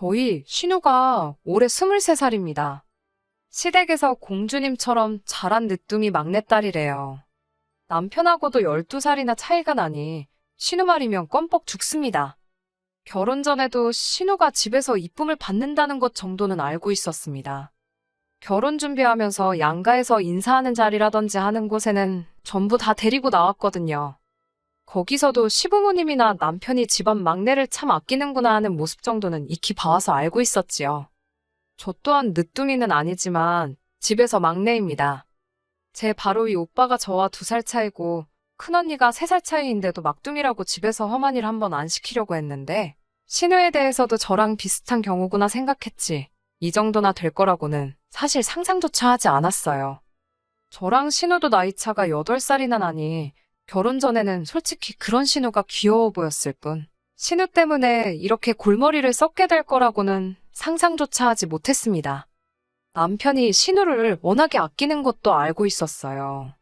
저희 신우가 올해 23살입니다. 시댁에서 공주님처럼 자란 늦둥이 막내딸이래요. 남편하고도 12살이나 차이가 나니 신우 말이면 껌뻑 죽습니다. 결혼 전에도 신우가 집에서 이쁨을 받는다는 것 정도는 알고 있었습니다. 결혼 준비하면서 양가에서 인사하는 자리라든지 하는 곳에는 전부 다 데리고 나왔거든요. 거기서도 시부모님이나 남편이 집안 막내를 참 아끼는구나 하는 모습 정도는 익히 봐와서 알고 있었지요. 저 또한 늦둥이는 아니지만 집에서 막내입니다. 제 바로 위 오빠가 저와 2살 차이고 큰언니가 3살 차이인데도 막둥이라고 집에서 험한 일 한번 안 시키려고 했는데 신우에 대해서도 저랑 비슷한 경우구나 생각했지. 이 정도나 될 거라고는 사실 상상조차 하지 않았어요. 저랑 신우도 나이차가 8살이나 나니 결혼 전에는 솔직히 그런 신우가 귀여워 보였을 뿐 신우 때문에 이렇게 골머리를 썩게 될 거라고는 상상조차 하지 못했습니다. 남편이 신우를 워낙에 아끼는 것도 알고 있었어요.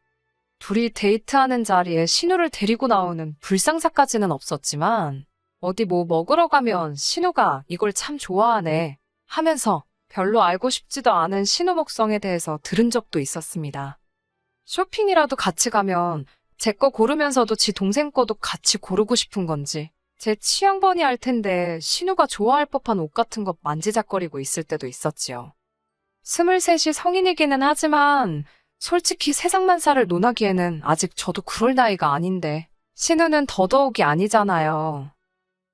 둘이 데이트하는 자리에 신우를 데리고 나오는 불상사까지는 없었지만 어디 뭐 먹으러 가면 신우가 이걸 참 좋아하네 하면서 별로 알고 싶지도 않은 신우 먹성에 대해서 들은 적도 있었습니다. 쇼핑이라도 같이 가면 제 거 고르면서도 지 동생 거도 같이 고르고 싶은 건지 제 취향번이 알 텐데 신우가 좋아할 법한 옷 같은 거 만지작거리고 있을 때도 있었지요. 23이 성인이기는 하지만 솔직히 세상만사를 논하기에는 아직 저도 그럴 나이가 아닌데 신우는 더더욱이 아니잖아요.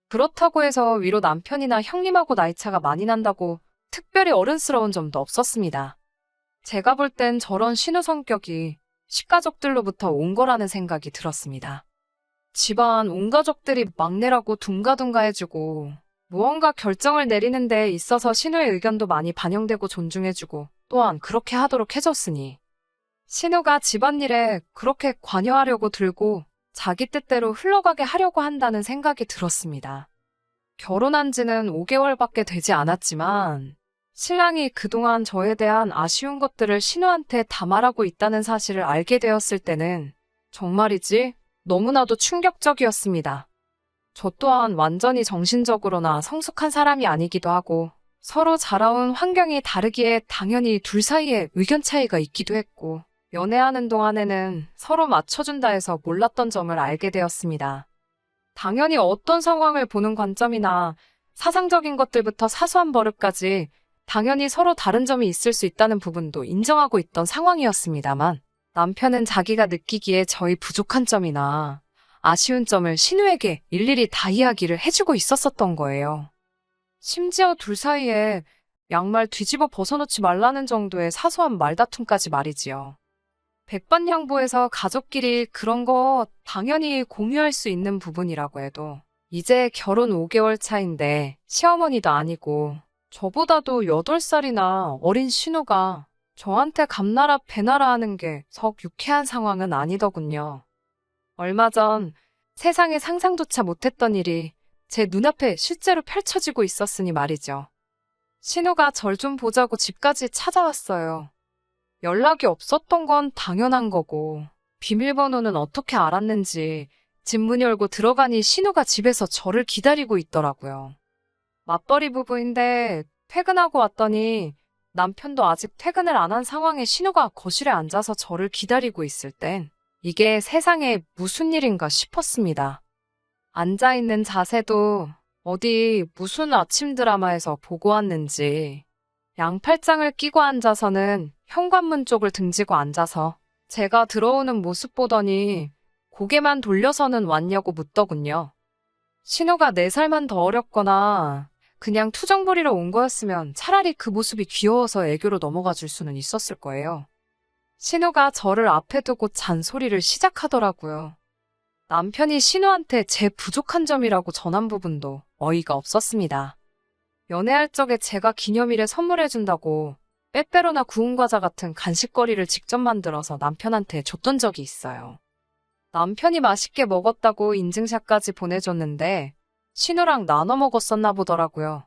그렇다고 해서 위로 남편이나 형님하고 나이차가 많이 난다고 특별히 어른스러운 점도 없었습니다. 제가 볼 땐 저런 신우 성격이 식가족들로부터 온 거라는 생각이 들었습니다. 집안 온 가족들이 막내라고 둥가둥가 해주고 무언가 결정을 내리는 데 있어서 신우의 의견도 많이 반영되고 존중해주고 또한 그렇게 하도록 해줬으니 신우가 집안일에 그렇게 관여하려고 들고 자기 뜻대로 흘러가게 하려고 한다는 생각이 들었습니다. 결혼한 지는 5개월밖에 되지 않았지만 신랑이 그동안 저에 대한 아쉬운 것들을 신우한테 다 말하고 있다는 사실을 알게 되었을 때는 정말이지 너무나도 충격적이었습니다. 저 또한 완전히 정신적으로나 성숙한 사람이 아니기도 하고 서로 자라온 환경이 다르기에 당연히 둘 사이에 의견 차이가 있기도 했고 연애하는 동안에는 서로 맞춰준다 해서 몰랐던 점을 알게 되었습니다. 당연히 어떤 상황을 보는 관점이나 사상적인 것들부터 사소한 버릇까지 당연히 서로 다른 점이 있을 수 있다는 부분도 인정하고 있던 상황이었습니다만 남편은 자기가 느끼기에 저희 부족한 점이나 아쉬운 점을 신우에게 일일이 다 이야기를 해주고 있었었던 거예요. 심지어 둘 사이에 양말 뒤집어 벗어놓지 말라는 정도의 사소한 말다툼까지 말이지요. 백반양보해서 가족끼리 그런 거 당연히 공유할 수 있는 부분이라고 해도 이제 결혼 5개월 차인데 시어머니도 아니고 저보다도 8살이나 어린 신우가 저한테 감나라 배나라 하는 게 썩 유쾌한 상황은 아니더군요. 얼마 전 세상에 상상조차 못했던 일이 제 눈앞에 실제로 펼쳐지고 있었으니 말이죠. 신우가 절 좀 보자고 집까지 찾아왔어요. 연락이 없었던 건 당연한 거고 비밀번호는 어떻게 알았는지 집 문 열고 들어가니 신우가 집에서 저를 기다리고 있더라고요. 맞벌이 부부인데 퇴근하고 왔더니 남편도 아직 퇴근을 안 한 상황에 신우가 거실에 앉아서 저를 기다리고 있을 땐 이게 세상에 무슨 일인가 싶었습니다. 앉아있는 자세도 어디 무슨 아침 드라마에서 보고 왔는지 양팔짱을 끼고 앉아서는 현관문 쪽을 등지고 앉아서 제가 들어오는 모습 보더니 고개만 돌려서는 왔냐고 묻더군요. 신우가 4살만 더 어렸거나 그냥 투정 부리러 온 거였으면 차라리 그 모습이 귀여워서 애교로 넘어가 줄 수는 있었을 거예요. 신우가 저를 앞에 두고 잔소리를 시작하더라고요. 남편이 신우한테 제 부족한 점이라고 전한 부분도 어이가 없었습니다. 연애할 적에 제가 기념일에 선물해준다고 빼빼로나 구운 과자 같은 간식거리를 직접 만들어서 남편한테 줬던 적이 있어요. 남편이 맛있게 먹었다고 인증샷까지 보내줬는데 신우랑 나눠 먹었었나 보더라고요.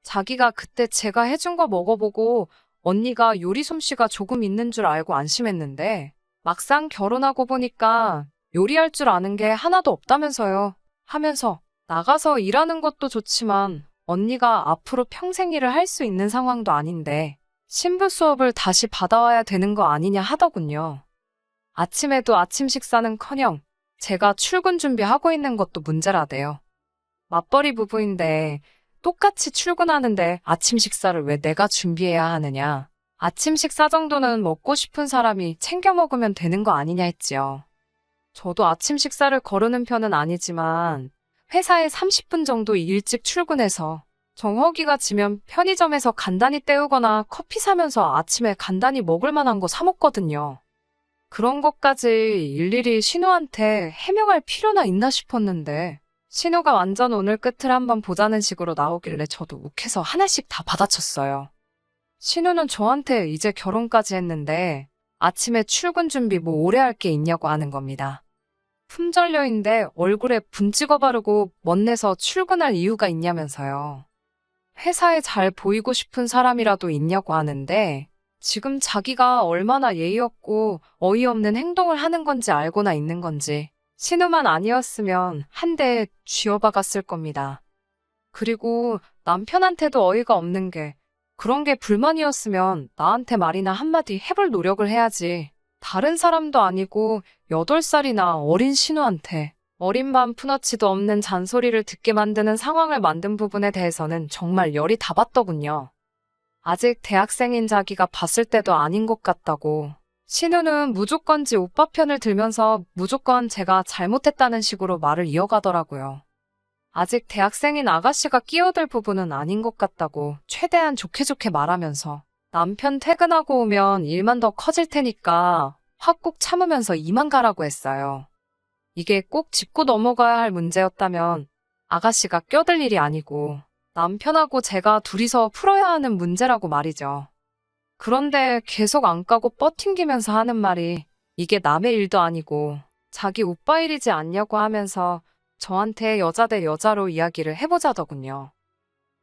자기가 그때 제가 해준 거 먹어보고 언니가 요리 솜씨가 조금 있는 줄 알고 안심했는데 막상 결혼하고 보니까 요리할 줄 아는 게 하나도 없다면서요. 하면서 나가서 일하는 것도 좋지만 언니가 앞으로 평생 일을 할 수 있는 상황도 아닌데 신부 수업을 다시 받아와야 되는 거 아니냐 하더군요. 아침에도 아침 식사는커녕 제가 출근 준비하고 있는 것도 문제라대요. 맞벌이 부부인데 똑같이 출근하는데 아침 식사를 왜 내가 준비해야 하느냐. 아침 식사 정도는 먹고 싶은 사람이 챙겨 먹으면 되는 거 아니냐 했지요. 저도 아침 식사를 거르는 편은 아니지만 회사에 30분 정도 일찍 출근해서 정허기가 지면 편의점에서 간단히 때우거나 커피 사면서 아침에 간단히 먹을 만한 거 사 먹거든요. 그런 것까지 일일이 신우한테 해명할 필요나 있나 싶었는데 신우가 완전 오늘 끝을 한번 보자는 식으로 나오길래 저도 욱해서 하나씩 다 받아쳤어요. 신우는 저한테 이제 결혼까지 했는데 아침에 출근 준비 뭐 오래 할 게 있냐고 하는 겁니다. 품절녀인데 얼굴에 분 찍어 바르고 멋내서 출근할 이유가 있냐면서요. 회사에 잘 보이고 싶은 사람이라도 있냐고 하는데 지금 자기가 얼마나 예의 없고 어이없는 행동을 하는 건지 알고나 있는 건지 신우만 아니었으면 한 대에 쥐어박았을 겁니다. 그리고 남편한테도 어이가 없는 게 그런 게 불만이었으면 나한테 말이나 한마디 해볼 노력을 해야지. 다른 사람도 아니고 8살이나 어린 신우한테 어린 마음 푸너치도 없는 잔소리를 듣게 만드는 상황을 만든 부분에 대해서는 정말 열이 다 받더군요. 아직 대학생인 자기가 봤을 때도 아닌 것 같다고. 신우는 무조건지 오빠 편을 들면서 무조건 제가 잘못했다는 식으로 말을 이어가더라고요. 아직 대학생인 아가씨가 끼어들 부분은 아닌 것 같다고 최대한 좋게 좋게 말하면서 남편 퇴근하고 오면 일만 더 커질 테니까 확 꾹 참으면서 이만 가라고 했어요. 이게 꼭 짚고 넘어가야 할 문제였다면 아가씨가 껴들 일이 아니고 남편하고 제가 둘이서 풀어야 하는 문제라고 말이죠. 그런데 계속 안 까고 뻗팅기면서 하는 말이 이게 남의 일도 아니고 자기 오빠 일이지 않냐고 하면서 저한테 여자 대 여자로 이야기를 해보자더군요.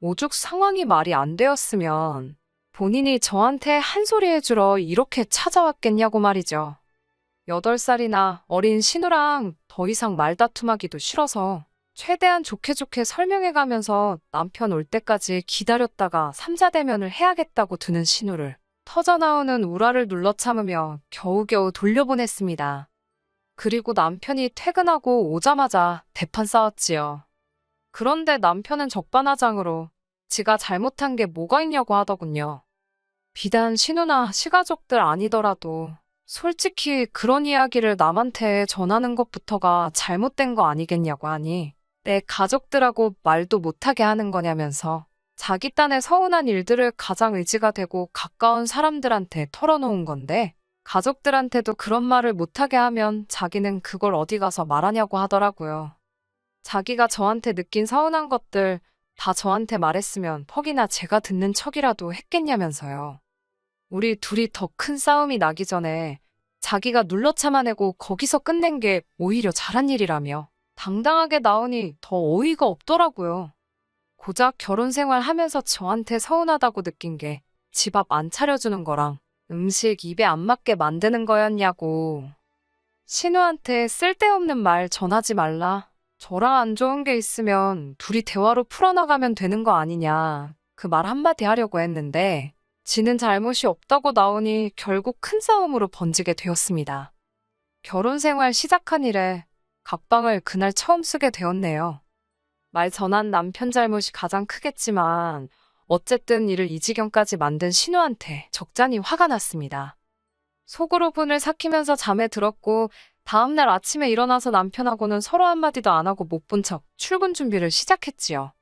오죽 상황이 말이 안 되었으면 본인이 저한테 한 소리 해주러 이렇게 찾아왔겠냐고 말이죠. 8살이나 어린 신우랑 더 이상 말다툼하기도 싫어서 최대한 좋게 좋게 설명해가면서 남편 올 때까지 기다렸다가 삼자대면을 해야겠다고 드는 신우를 터져나오는 우라를 눌러 참으며 겨우겨우 돌려보냈습니다. 그리고 남편이 퇴근하고 오자마자 대판 싸웠지요. 그런데 남편은 적반하장으로 지가 잘못한 게 뭐가 있냐고 하더군요. 비단 신우나 시가족들 아니더라도 솔직히 그런 이야기를 남한테 전하는 것부터가 잘못된 거 아니겠냐고 하니 내 가족들하고 말도 못하게 하는 거냐면서 자기 딴에 서운한 일들을 가장 의지가 되고 가까운 사람들한테 털어놓은 건데 가족들한테도 그런 말을 못하게 하면 자기는 그걸 어디 가서 말하냐고 하더라고요. 자기가 저한테 느낀 서운한 것들 다 저한테 말했으면 퍽이나 제가 듣는 척이라도 했겠냐면서요. 우리 둘이 더 큰 싸움이 나기 전에 자기가 눌러 참아내고 거기서 끝낸 게 오히려 잘한 일이라며 당당하게 나오니 더 어이가 없더라고요. 고작 결혼 생활 하면서 저한테 서운하다고 느낀 게 집 앞 안 차려주는 거랑 음식 입에 안 맞게 만드는 거였냐고. 신우한테 쓸데없는 말 전하지 말라. 저랑 안 좋은 게 있으면 둘이 대화로 풀어나가면 되는 거 아니냐. 그 말 한마디 하려고 했는데 지는 잘못이 없다고 나오니 결국 큰 싸움으로 번지게 되었습니다. 결혼 생활 시작한 이래 각방을 그날 처음 쓰게 되었네요. 말 전한 남편 잘못이 가장 크겠지만 어쨌든 이를 이 지경까지 만든 신우한테 적잖이 화가 났습니다. 속으로 분을 삭히면서 잠에 들었고 다음날 아침에 일어나서 남편하고는 서로 한마디도 안 하고 못 본 척 출근 준비를 시작했지요.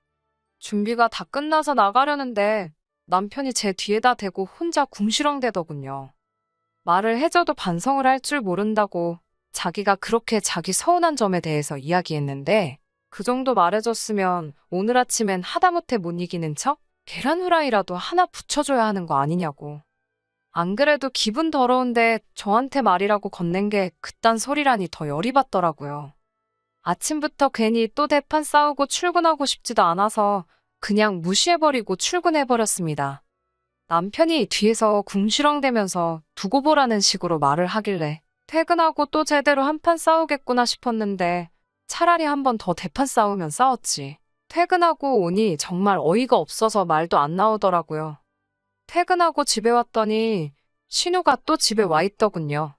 준비가 다 끝나서 나가려는데 남편이 제 뒤에다 대고 혼자 궁시렁대더군요. 말을 해줘도 반성을 할 줄 모른다고 자기가 그렇게 자기 서운한 점에 대해서 이야기했는데 그 정도 말해줬으면 오늘 아침엔 하다못해 못 이기는 척 계란 후라이라도 하나 붙여줘야 하는 거 아니냐고. 안 그래도 기분 더러운데 저한테 말이라고 건넨 게 그딴 소리라니 더 열이 받더라고요. 아침부터 괜히 또 대판 싸우고 출근하고 싶지도 않아서 그냥 무시해버리고 출근해버렸습니다. 남편이 뒤에서 궁시렁대면서 두고 보라는 식으로 말을 하길래 퇴근하고 또 제대로 한판 싸우겠구나 싶었는데 차라리 한 번 더 대판 싸우면 싸웠지. 퇴근하고 오니 정말 어이가 없어서 말도 안 나오더라고요. 퇴근하고 집에 왔더니 신우가 또 집에 와 있더군요.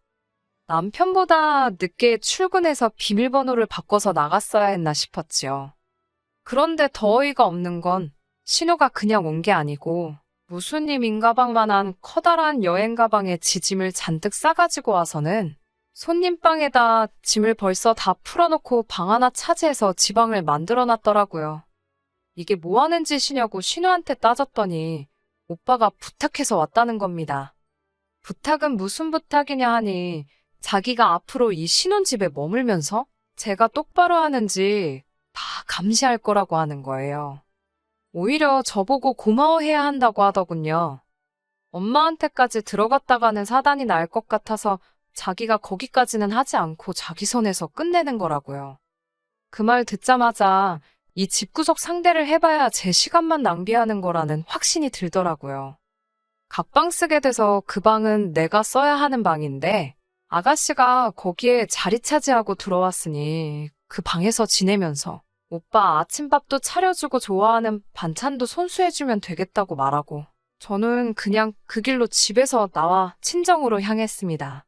남편보다 늦게 출근해서 비밀번호를 바꿔서 나갔어야 했나 싶었지요. 그런데 더 어이가 없는 건 신우가 그냥 온 게 아니고 무슨 임인가방만한 커다란 여행 가방에 지 짐을 잔뜩 싸가지고 와서는 손님 방에다 짐을 벌써 다 풀어놓고 방 하나 차지해서 지방을 만들어 놨더라고요. 이게 뭐 하는 짓이냐고 신우한테 따졌더니 오빠가 부탁해서 왔다는 겁니다. 부탁은 무슨 부탁이냐 하니 자기가 앞으로 이 신혼집에 머물면서 제가 똑바로 하는지 다 감시할 거라고 하는 거예요. 오히려 저보고 고마워해야 한다고 하더군요. 엄마한테까지 들어갔다가는 사단이 날 것 같아서 자기가 거기까지는 하지 않고 자기 손에서 끝내는 거라고요. 그 말 듣자마자 이 집구석 상대를 해봐야 제 시간만 낭비하는 거라는 확신이 들더라고요. 각방 쓰게 돼서 그 방은 내가 써야 하는 방인데 아가씨가 거기에 자리 차지하고 들어왔으니 그 방에서 지내면서 오빠 아침밥도 차려주고 좋아하는 반찬도 손수해주면 되겠다고 말하고 저는 그냥 그 길로 집에서 나와 친정으로 향했습니다.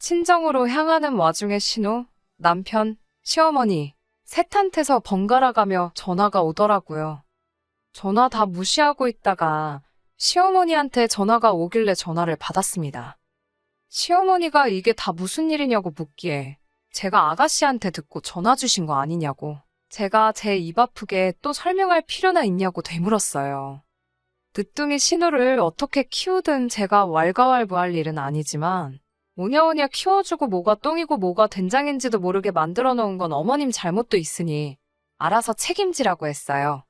친정으로 향하는 와중에 신우, 남편, 시어머니 셋한테서 번갈아가며 전화가 오더라고요. 전화 다 무시하고 있다가 시어머니한테 전화가 오길래 전화를 받았습니다. 시어머니가 이게 다 무슨 일이냐고 묻기에 제가 아가씨한테 듣고 전화 주신 거 아니냐고 제가 제 입 아프게 또 설명할 필요나 있냐고 되물었어요. 늦둥이 신우를 어떻게 키우든 제가 왈가왈부할 일은 아니지만 오냐오냐 키워주고 뭐가 똥이고 뭐가 된장인지도 모르게 만들어 놓은 건 어머님 잘못도 있으니 알아서 책임지라고 했어요.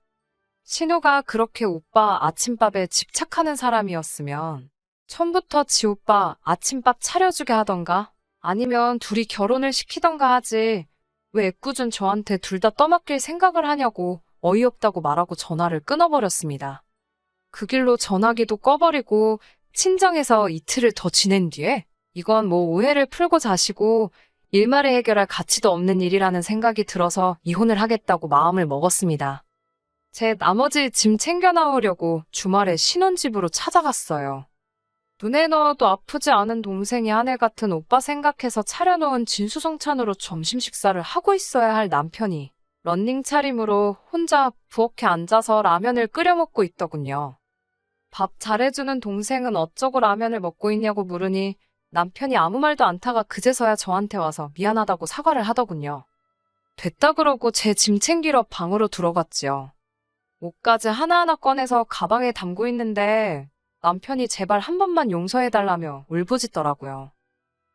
신우가 그렇게 오빠 아침밥에 집착하는 사람이었으면 처음부터 지 오빠 아침밥 차려주게 하던가 아니면 둘이 결혼을 시키던가 하지 왜 애꿎은 저한테 둘 다 떠맡길 생각을 하냐고 어이없다고 말하고 전화를 끊어버렸습니다. 그 길로 전화기도 꺼버리고 친정에서 이틀을 더 지낸 뒤에 이건 뭐 오해를 풀고 자시고 일말에 해결할 가치도 없는 일이라는 생각이 들어서 이혼을 하겠다고 마음을 먹었습니다. 제 나머지 짐 챙겨 나오려고 주말에 신혼집으로 찾아갔어요. 눈에 넣어도 아프지 않은 동생이 아내 같은 오빠 생각해서 차려놓은 진수성찬으로 점심 식사를 하고 있어야 할 남편이 런닝 차림으로 혼자 부엌에 앉아서 라면을 끓여 먹고 있더군요. 밥 잘해주는 동생은 어쩌고 라면을 먹고 있냐고 물으니 남편이 아무 말도 않다가 그제서야 저한테 와서 미안하다고 사과를 하더군요. 됐다 그러고 제 짐 챙기러 방으로 들어갔지요. 옷까지 하나하나 꺼내서 가방에 담고 있는데 남편이 제발 한 번만 용서해달라며 울부짖더라고요.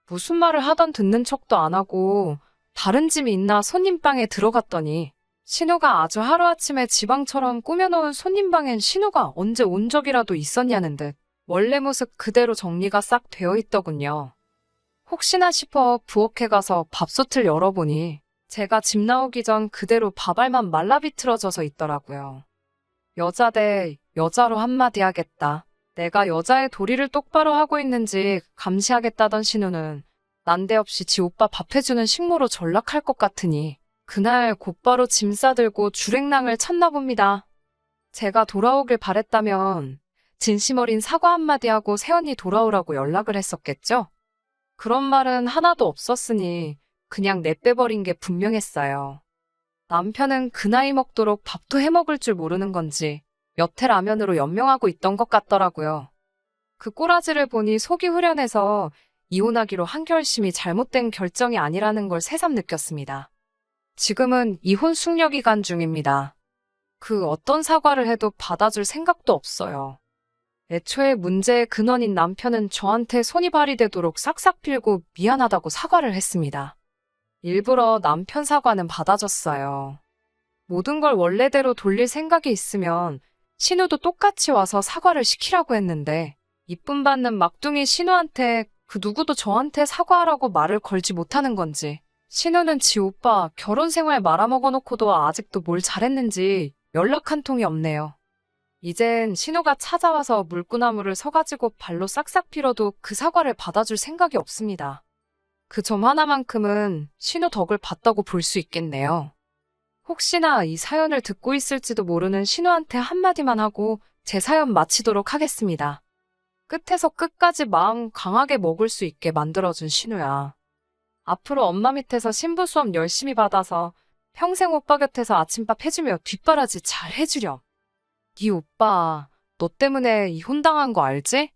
무슨 말을 하던 듣는 척도 안 하고 다른 짐이 있나 손님방에 들어갔더니 신우가 아주 하루아침에 지방처럼 꾸며놓은 손님방엔 신우가 언제 온 적이라도 있었냐는 듯 원래 모습 그대로 정리가 싹 되어 있더군요. 혹시나 싶어 부엌에 가서 밥솥을 열어보니 제가 집 나오기 전 그대로 밥알만 말라비틀어져서 있더라고요. 여자 대 여자로 한마디 하겠다. 내가 여자의 도리를 똑바로 하고 있는지 감시하겠다던 신우는 난데없이 지 오빠 밥 해주는 식모로 전락할 것 같으니 그날 곧바로 짐 싸들고 주랭랑을 쳤나 봅니다. 제가 돌아오길 바랬다면 진심 어린 사과 한마디 하고 새언니 돌아오라고 연락을 했었겠죠? 그런 말은 하나도 없었으니 그냥 내빼버린 게 분명했어요. 남편은 그 나이 먹도록 밥도 해먹을 줄 모르는 건지 몇 해 라면으로 연명하고 있던 것 같더라고요. 그 꼬라지를 보니 속이 후련해서 이혼하기로 한 결심이 잘못된 결정이 아니라는 걸 새삼 느꼈습니다. 지금은 이혼 숙려 기간 중입니다. 그 어떤 사과를 해도 받아줄 생각도 없어요. 애초에 문제의 근원인 남편은 저한테 손이 발이 되도록 싹싹 빌고 미안하다고 사과를 했습니다. 일부러 남편 사과는 받아줬어요. 모든 걸 원래대로 돌릴 생각이 있으면 신우도 똑같이 와서 사과를 시키라고 했는데 이쁨 받는 막둥이 신우한테 그 누구도 저한테 사과하라고 말을 걸지 못하는 건지 신우는 지 오빠 결혼 생활 말아먹어놓고도 아직도 뭘 잘했는지 연락 한 통이 없네요. 이젠 신우가 찾아와서 물구나무를 서가지고 발로 싹싹 빌어도 그 사과를 받아줄 생각이 없습니다. 그 점 하나만큼은 신우 덕을 봤다고 볼 수 있겠네요. 혹시나 이 사연을 듣고 있을지도 모르는 신우한테 한마디만 하고 제 사연 마치도록 하겠습니다. 끝에서 끝까지 마음 강하게 먹을 수 있게 만들어준 신우야. 앞으로 엄마 밑에서 신부 수업 열심히 받아서 평생 오빠 곁에서 아침밥 해주며 뒷바라지 잘 해주렴. 네 오빠, 너 때문에 이혼당한 거 알지?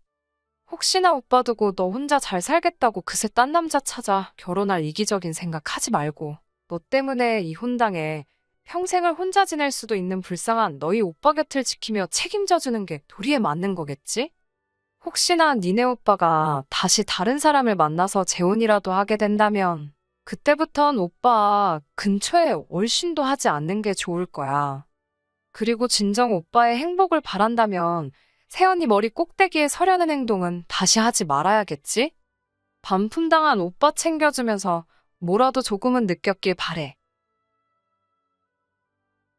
혹시나 오빠 두고 너 혼자 잘 살겠다고 그새 딴 남자 찾아 결혼할 이기적인 생각 하지 말고 너 때문에 이혼당해 평생을 혼자 지낼 수도 있는 불쌍한 너희 오빠 곁을 지키며 책임져주는 게 도리에 맞는 거겠지? 혹시나 니네 오빠가 다시 다른 사람을 만나서 재혼이라도 하게 된다면 그때부턴 오빠 근처에 얼씬도 하지 않는 게 좋을 거야. 그리고 진정 오빠의 행복을 바란다면 세연이 머리 꼭대기에 서려는 행동은 다시 하지 말아야겠지? 반품당한 오빠 챙겨주면서 뭐라도 조금은 느꼈길 바래.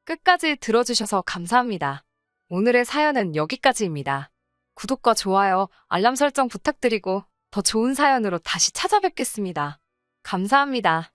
끝까지 들어주셔서 감사합니다. 오늘의 사연은 여기까지입니다. 구독과 좋아요, 알람 설정 부탁드리고 더 좋은 사연으로 다시 찾아뵙겠습니다. 감사합니다.